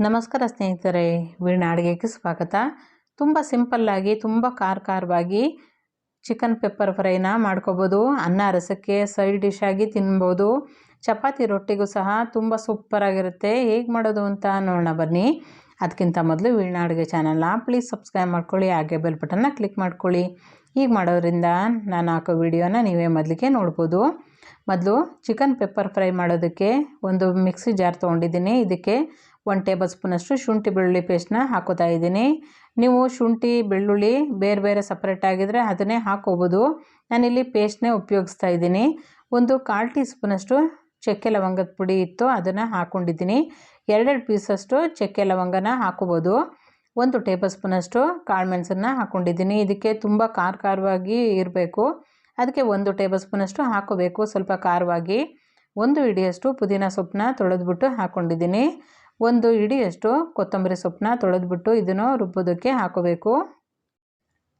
ನಮಸ್ಕಾರ ಸ್ನೇಹಿತರೆ, ವೀಣಾ ಅಡುಗೆಗೆ ಸ್ವಾಗತ. ತುಂಬ ಸಿಂಪಲ್ಲಾಗಿ ತುಂಬ ಖಾರವಾಗಿ ಚಿಕನ್ ಪೆಪ್ಪರ್ ಫ್ರೈನ ಮಾಡ್ಕೋಬೋದು. ಅನ್ನ ರಸಕ್ಕೆ ಸೈಡ್ ಡಿಶ್ ಆಗಿ ತಿನ್ಬೋದು. ಚಪಾತಿ ರೊಟ್ಟಿಗೂ ಸಹ ತುಂಬ ಸೂಪರಾಗಿರುತ್ತೆ. ಹೇಗೆ ಮಾಡೋದು ಅಂತ ನೋಡೋಣ ಬನ್ನಿ. ಅದಕ್ಕಿಂತ ಮೊದಲು ವೀಣಾ ಅಡುಗೆ ಚಾನಲ್ನ ಪ್ಲೀಸ್ ಸಬ್ಸ್ಕ್ರೈಬ್ ಮಾಡ್ಕೊಳ್ಳಿ, ಹಾಗೆ ಬೆಲ್ ಬಟನ್ನ ಕ್ಲಿಕ್ ಮಾಡ್ಕೊಳ್ಳಿ. ಹೀಗೆ ಮಾಡೋದ್ರಿಂದ ನಾನು ಹಾಕೋ ವಿಡಿಯೋನ ನೀವೇ ಮೊದಲಿಗೆ ನೋಡ್ಬೋದು. ಮೊದಲು ಚಿಕನ್ ಪೆಪ್ಪರ್ ಫ್ರೈ ಮಾಡೋದಕ್ಕೆ ಒಂದು ಮಿಕ್ಸಿ ಜಾರ್ ತೊಗೊಂಡಿದ್ದೀನಿ. ಇದಕ್ಕೆ 1 ಟೇಬಲ್ ಸ್ಪೂನಷ್ಟು ಶುಂಠಿ ಬೆಳ್ಳುಳ್ಳಿ ಪೇಸ್ಟ್ನ ಹಾಕೋತಾ ಇದ್ದೀನಿ. ನೀವು ಶುಂಠಿ ಬೆಳ್ಳುಳ್ಳಿ ಬೇರೆ ಬೇರೆ ಸಪ್ರೇಟ್ ಆಗಿದ್ದರೆ ಅದನ್ನೇ ಹಾಕೋಬೋದು. ನಾನಿಲ್ಲಿ ಪೇಸ್ಟ್ನೇ ಉಪಯೋಗಿಸ್ತಾ ಇದ್ದೀನಿ. ಒಂದು 1/4 ಟೀ ಸ್ಪೂನಷ್ಟು ಚಕ್ಕೆ ಲವಂಗದ ಪುಡಿ ಇತ್ತು, ಅದನ್ನು ಹಾಕ್ಕೊಂಡಿದ್ದೀನಿ. 2 ಪೀಸಷ್ಟು ಚಕ್ಕೆ ಲವಂಗನ ಹಾಕೋಬೋದು. 1 ಟೇಬಲ್ ಸ್ಪೂನಷ್ಟು ಕಾಳು ಮೆಣಸನ್ನು ಹಾಕ್ಕೊಂಡಿದ್ದೀನಿ. ಇದಕ್ಕೆ ತುಂಬ ಖಾರವಾಗಿ ಇರಬೇಕು, ಅದಕ್ಕೆ 1 ಟೇಬಲ್ ಸ್ಪೂನಷ್ಟು ಹಾಕೋಬೇಕು, ಸ್ವಲ್ಪ ಖಾರವಾಗಿ. 1 ಹಿಡಿಯಷ್ಟು ಪುದೀನ ಸೊಪ್ಪನ್ನ ತೊಳೆದ್ಬಿಟ್ಟು ಹಾಕ್ಕೊಂಡಿದ್ದೀನಿ. 1 ಹಿಡಿಯಷ್ಟು ಕೊತ್ತಂಬರಿ ಸೊಪ್ಪನ್ನ ತೊಳೆದ್ಬಿಟ್ಟು ಇದನ್ನು ರುಬ್ಬೋದಕ್ಕೆ ಹಾಕೋಬೇಕು.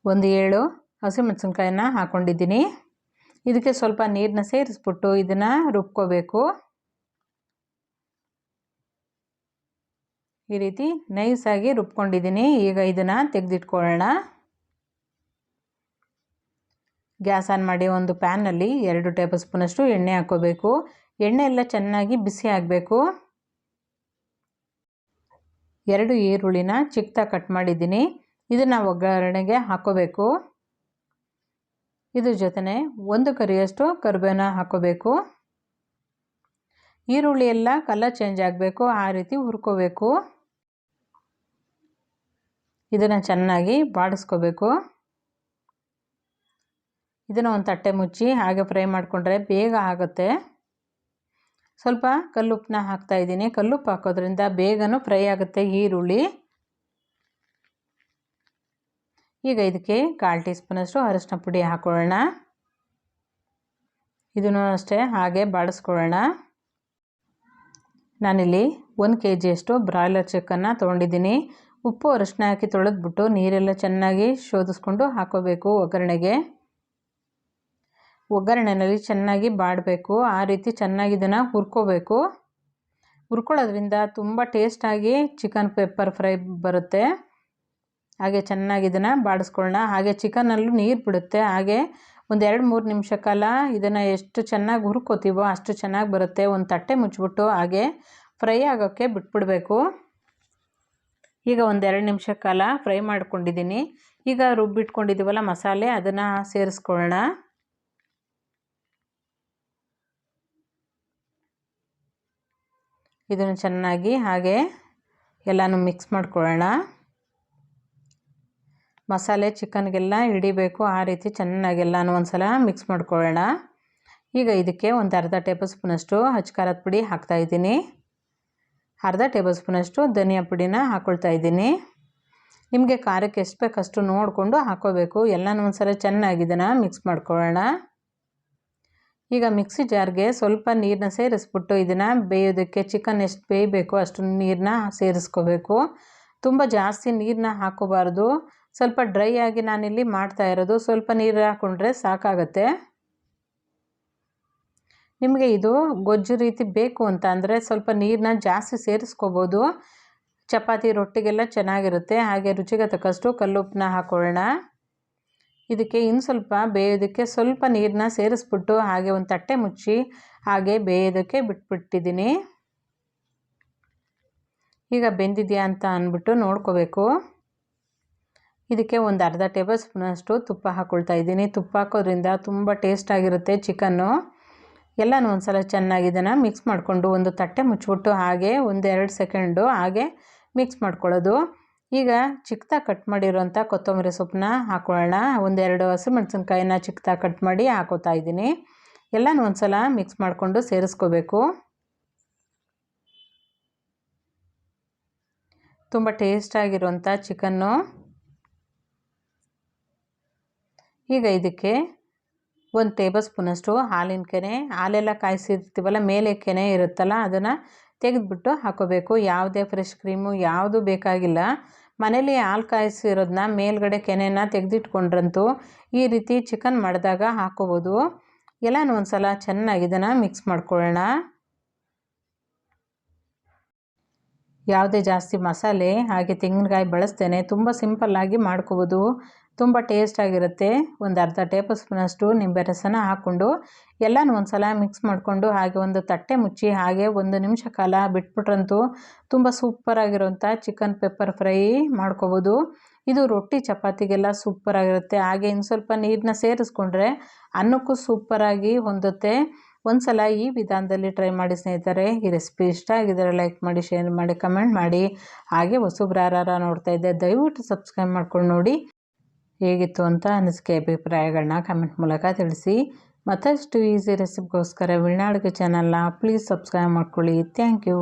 7 ಹಸಿಮೆಣಸಿನ್ಕಾಯಿನ ಹಾಕ್ಕೊಂಡಿದ್ದೀನಿ. ಇದಕ್ಕೆ ಸ್ವಲ್ಪ ನೀರನ್ನ ಸೇರಿಸ್ಬಿಟ್ಟು ಇದನ್ನು ರುಬ್ಕೋಬೇಕು. ಈ ರೀತಿ ನೈಸಾಗಿ ರುಬ್ಕೊಂಡಿದ್ದೀನಿ. ಈಗ ಇದನ್ನು ತೆಗೆದಿಟ್ಕೊಳ್ಳೋಣ. ಗ್ಯಾಸ್ ಆನ್ ಮಾಡಿ ಒಂದು ಪ್ಯಾನಲ್ಲಿ 2 ಟೇಬಲ್ ಸ್ಪೂನಷ್ಟು ಎಣ್ಣೆ ಹಾಕೋಬೇಕು. ಎಣ್ಣೆ ಎಲ್ಲ ಚೆನ್ನಾಗಿ ಬಿಸಿ ಆಗಬೇಕು. 2 ಈರುಳ್ಳಿನ ಚಿಕ್ಕದಾಗಿ ಕಟ್ ಮಾಡಿದ್ದೀನಿ. ಇದನ್ನು ಒಗ್ಗರಣೆಗೆ ಹಾಕೋಬೇಕು. ಇದ್ರ ಜೊತೆ 1 ಕರಿಯಷ್ಟು ಕರಿಬೇವನ್ನ ಹಾಕೋಬೇಕು. ಈರುಳ್ಳಿ ಎಲ್ಲ ಕಲರ್ ಚೇಂಜ್ ಆಗಬೇಕು, ಆ ರೀತಿ ಹುರ್ಕೋಬೇಕು. ಇದನ್ನು ಚೆನ್ನಾಗಿ ಬಾಡಿಸ್ಕೋಬೇಕು. ಇದನ್ನು ಒಂದು ತಟ್ಟೆ ಮುಚ್ಚಿ ಹಾಗೆ ಫ್ರೈ ಮಾಡಿಕೊಂಡ್ರೆ ಬೇಗ ಆಗುತ್ತೆ. ಸ್ವಲ್ಪ ಕಲ್ಲುಪ್ಪನ್ನ ಹಾಕ್ತಾಯಿದ್ದೀನಿ. ಕಲ್ಲುಪ್ಪು ಹಾಕೋದ್ರಿಂದ ಬೇಗನೂ ಫ್ರೈ ಆಗುತ್ತೆ ಈರುಳ್ಳಿ. ಈಗ ಇದಕ್ಕೆ 1/4 ಟೀ ಸ್ಪೂನಷ್ಟು ಅರಿಶಿನ ಪುಡಿ ಹಾಕೊಳ್ಳೋಣ. ಇದನ್ನು ಅಷ್ಟೇ ಹಾಗೆ ಬಾಡಿಸ್ಕೊಳ್ಳೋಣ. ನಾನಿಲ್ಲಿ 1 kgಯಷ್ಟು ಬ್ರಾಯ್ಲರ್ ಚಿಕನ್ನ ತೊಗೊಂಡಿದ್ದೀನಿ. ಉಪ್ಪು ಅರಿಶಿನ ಹಾಕಿ ತೊಳೆದ್ಬಿಟ್ಟು ನೀರೆಲ್ಲ ಚೆನ್ನಾಗಿ ಶೋಧಿಸ್ಕೊಂಡು ಹಾಕೋಬೇಕು ಒಗ್ಗರಣೆಗೆ. ಒಗ್ಗರಣೆಯಲ್ಲಿ ಚೆನ್ನಾಗಿ ಬಾಡಬೇಕು, ಆ ರೀತಿ ಚೆನ್ನಾಗಿ ಇದನ್ನು ಹುರ್ಕೋಬೇಕು. ಹುರ್ಕೊಳ್ಳೋದ್ರಿಂದ ತುಂಬ ಟೇಸ್ಟಾಗಿ ಚಿಕನ್ ಪೆಪ್ಪರ್ ಫ್ರೈ ಬರುತ್ತೆ. ಹಾಗೆ ಚೆನ್ನಾಗಿ ಇದನ್ನು ಬಾಡಿಸ್ಕೊಳ್ಳೋಣ. ಹಾಗೆ ಚಿಕನಲ್ಲೂ ನೀರು ಬಿಡುತ್ತೆ. ಹಾಗೆ ಒಂದು 2-3 ನಿಮಿಷ ಕಾಲ ಇದನ್ನು ಎಷ್ಟು ಚೆನ್ನಾಗಿ ಹುರ್ಕೋತೀವೋ ಅಷ್ಟು ಚೆನ್ನಾಗಿ ಬರುತ್ತೆ. ಒಂದು ತಟ್ಟೆ ಮುಚ್ಚಿಬಿಟ್ಟು ಹಾಗೆ ಫ್ರೈ ಆಗೋಕ್ಕೆ ಬಿಟ್ಬಿಡಬೇಕು. ಈಗ ಒಂದು 2 ನಿಮಿಷ ಕಾಲ ಫ್ರೈ ಮಾಡ್ಕೊಂಡಿದ್ದೀನಿ. ಈಗ ರುಬ್ಬಿಟ್ಕೊಂಡಿದ್ದೀವಲ್ಲ ಮಸಾಲೆ, ಅದನ್ನು ಸೇರಿಸ್ಕೊಳ್ಳೋಣ. ಇದನ್ನು ಚೆನ್ನಾಗಿ ಹಾಗೆ ಎಲ್ಲನೂ ಮಿಕ್ಸ್ ಮಾಡ್ಕೊಳ್ಳೋಣ. ಮಸಾಲೆ ಚಿಕನ್ಗೆಲ್ಲ ಹಿಡಿಬೇಕು, ಆ ರೀತಿ ಚೆನ್ನಾಗಿ ಎಲ್ಲನೂ ಒಂದು ಸಲ ಮಿಕ್ಸ್ ಮಾಡ್ಕೊಳ್ಳೋಣ. ಈಗ ಇದಕ್ಕೆ ಒಂದು ಅರ್ಧ ಟೇಬಲ್ ಸ್ಪೂನಷ್ಟು ಅಚ್ಚ ಪುಡಿ ಹಾಕ್ತಾಯಿದ್ದೀನಿ. ಅರ್ಧ ಟೇಬಲ್ ಸ್ಪೂನಷ್ಟು ಧನಿಯಾ ಪುಡಿನ ಹಾಕ್ಕೊಳ್ತಾ ಇದ್ದೀನಿ. ನಿಮಗೆ ಖಾರಕ್ಕೆ ಎಷ್ಟು ಬೇಕಷ್ಟು ನೋಡಿಕೊಂಡು ಹಾಕೋಬೇಕು. ಎಲ್ಲನೂ ಒಂದು ಸಲ ಚೆನ್ನಾಗಿ ಇದನ್ನು ಮಿಕ್ಸ್ ಮಾಡ್ಕೊಳ್ಳೋಣ. ಈಗ ಮಿಕ್ಸಿ ಜಾರ್ಗೆ ಸ್ವಲ್ಪ ನೀರನ್ನ ಸೇರಿಸ್ಬಿಟ್ಟು ಇದನ್ನು ಬೇಯೋದಕ್ಕೆ, ಚಿಕನ್ ಎಷ್ಟು ಬೇಯಬೇಕು ಅಷ್ಟು ನೀರನ್ನ ಸೇರಿಸ್ಕೋಬೇಕು. ತುಂಬ ಜಾಸ್ತಿ ನೀರನ್ನ ಹಾಕೋಬಾರ್ದು. ಸ್ವಲ್ಪ ಡ್ರೈ ಆಗಿ ನಾನಿಲ್ಲಿ ಮಾಡ್ತಾ ಇರೋದು. ಸ್ವಲ್ಪ ನೀರು ಹಾಕ್ಕೊಂಡ್ರೆ ಸಾಕಾಗತ್ತೆ. ನಿಮಗೆ ಇದು ಗೊಜ್ಜು ರೀತಿ ಬೇಕು ಅಂತ ಅಂದರೆ ಸ್ವಲ್ಪ ನೀರನ್ನ ಜಾಸ್ತಿ ಸೇರಿಸ್ಕೋಬೋದು. ಚಪಾತಿ ರೊಟ್ಟಿಗೆಲ್ಲ ಚೆನ್ನಾಗಿರುತ್ತೆ. ಹಾಗೆ ರುಚಿಗೆ ತಕ್ಕಷ್ಟು ಕಲ್ಲುಪ್ಪನ್ನ ಹಾಕೊಳ್ಳೋಣ. ಇದಕ್ಕೆ ಇನ್ನು ಸ್ವಲ್ಪ ಬೇಯೋದಕ್ಕೆ ಸ್ವಲ್ಪ ನೀರನ್ನ ಸೇರಿಸ್ಬಿಟ್ಟು ಹಾಗೆ ಒಂದು ತಟ್ಟೆ ಮುಚ್ಚಿ ಹಾಗೆ ಬೇಯೋದಕ್ಕೆ ಬಿಟ್ಬಿಟ್ಟಿದ್ದೀನಿ. ಈಗ ಬೆಂದಿದೆಯಾ ಅಂತ ಅಂದ್ಬಿಟ್ಟು ನೋಡ್ಕೋಬೇಕು. ಇದಕ್ಕೆ ಒಂದು ಅರ್ಧ ಟೇಬಲ್ ಸ್ಪೂನಷ್ಟು ತುಪ್ಪ ಹಾಕ್ಕೊಳ್ತಾ ಇದ್ದೀನಿ. ತುಪ್ಪ ಹಾಕೋದ್ರಿಂದ ತುಂಬ ಟೇಸ್ಟಾಗಿರುತ್ತೆ ಚಿಕನ್ನು. ಎಲ್ಲನೂ ಒಂದು ಸಲ ಚೆನ್ನಾಗಿ ಇದನ್ನು ಮಿಕ್ಸ್ ಮಾಡಿಕೊಂಡು ಒಂದು ತಟ್ಟೆ ಮುಚ್ಚಿಬಿಟ್ಟು ಹಾಗೆ 1-2 ಸೆಕೆಂಡು ಹಾಗೆ ಮಿಕ್ಸ್ ಮಾಡ್ಕೊಳ್ಳೋದು. ಈಗ ಚಿಕ್ಕದಾಗಿ ಕಟ್ ಮಾಡಿರೋಂಥ ಕೊತ್ತಂಬರಿ ಸೊಪ್ಪನ್ನ ಹಾಕೊಳ್ಳೋಣ. 1-2 ಹಸಿಮೆಣಸಿನ್ಕಾಯಿನ ಚಿಕ್ಕದಾಗಿ ಕಟ್ ಮಾಡಿ ಹಾಕೋತಾ ಇದ್ದೀನಿ. ಎಲ್ಲನೂ ಒಂದು ಸಲ ಮಿಕ್ಸ್ ಮಾಡಿಕೊಂಡು ಸೇರಿಸ್ಕೋಬೇಕು. ತುಂಬ ಟೇಸ್ಟಾಗಿರುವಂಥ ಚಿಕನ್ನು. ಈಗ ಇದಕ್ಕೆ 1 ಟೇಬಲ್ ಸ್ಪೂನಷ್ಟು ಹಾಲಿನ ಕೆನೆ, ಹಾಲೆಲ್ಲ ಕಾಯಿಸಿರ್ತೀವಲ್ಲ ಮೇಲೆ ಕೆನೆ ಇರುತ್ತಲ್ಲ, ಅದನ್ನು ತೆಗೆದುಬಿಟ್ಟು ಹಾಕೋಬೇಕು. ಯಾವುದೇ ಫ್ರೆಶ್ ಕ್ರೀಮು ಯಾವುದು ಬೇಕಾಗಿಲ್ಲ. ಮನೇಲಿ ಹಾಲು ಕಾಯಿಸಿರೋದನ್ನ ಮೇಲ್ಗಡೆ ಕೆನೆನ ತೆಗೆದಿಟ್ಕೊಂಡ್ರಂತೂ ಈ ರೀತಿ ಚಿಕನ್ ಮಾಡಿದಾಗ ಹಾಕೋಬೋದು. ಎಲ್ಲನೂ ಒಂದು ಸಲ ಚೆನ್ನಾಗಿ ಇದನ್ನು ಮಿಕ್ಸ್ ಮಾಡ್ಕೊಳ್ಳೋಣ. ಯಾವುದೇ ಜಾಸ್ತಿ ಮಸಾಲೆ ಹಾಗೆ ತೆಂಗಿನಕಾಯಿ ಬಳಸ್ತೇನೆ. ತುಂಬ ಸಿಂಪಲ್ಲಾಗಿ ಮಾಡ್ಕೋಬೋದು, ತುಂಬ ಟೇಸ್ಟಾಗಿರುತ್ತೆ. ಒಂದು ಅರ್ಧ ಟೇಬಲ್ ಸ್ಪೂನಷ್ಟು ನಿಂಬೆ ರಸನ ಹಾಕ್ಕೊಂಡು ಎಲ್ಲನೂ ಒಂದು ಸಲ ಮಿಕ್ಸ್ ಮಾಡಿಕೊಂಡು ಹಾಗೆ ಒಂದು ತಟ್ಟೆ ಮುಚ್ಚಿ ಹಾಗೆ 1 ನಿಮಿಷ ಕಾಲ ಬಿಟ್ಬಿಟ್ರಂತೂ ತುಂಬ ಸೂಪರಾಗಿರೋಂಥ ಚಿಕನ್ ಪೆಪ್ಪರ್ ಫ್ರೈ ಮಾಡ್ಕೋಬೋದು. ಇದು ರೊಟ್ಟಿ ಚಪಾತಿಗೆಲ್ಲ ಸೂಪರಾಗಿರುತ್ತೆ. ಹಾಗೆ ಇನ್ನು ಸ್ವಲ್ಪ ನೀರನ್ನ ಸೇರಿಸ್ಕೊಂಡ್ರೆ ಅನ್ನಕ್ಕೂ ಸೂಪರಾಗಿ ಹೊಂದುತ್ತೆ. ಒಂದು ಸಲ ಈ ವಿಧಾನದಲ್ಲಿ ಟ್ರೈ ಮಾಡಿ ಸ್ನೇಹಿತರೆ. ಈ ರೆಸಿಪಿ ಇಷ್ಟ ಆಗಿದ್ದರೆ ಲೈಕ್ ಮಾಡಿ, ಶೇರ್ ಮಾಡಿ, ಕಮೆಂಟ್ ಮಾಡಿ. ಹಾಗೆ ಹೊಸಬ್ರು ಯಾರು ನೋಡ್ತಾ ಇದ್ದೆ ದಯವಿಟ್ಟು ಸಬ್ಸ್ಕ್ರೈಬ್ ಮಾಡ್ಕೊಂಡು ನೋಡಿ. ಹೇಗಿತ್ತು ಅಂತ ಅನಿಸಿಕೆ ಅಭಿಪ್ರಾಯಗಳನ್ನ ಕಮೆಂಟ್ ಮೂಲಕ ತಿಳಿಸಿ. ಮತ್ತಷ್ಟು ಈಸಿ ರೆಸಿಪಿಗೋಸ್ಕರ ವೀಣಾ ಅಡುಗೆ ಚಾನಲ್ನ ಪ್ಲೀಸ್ ಸಬ್ಸ್ಕ್ರೈಬ್ ಮಾಡ್ಕೊಳ್ಳಿ. Thank you.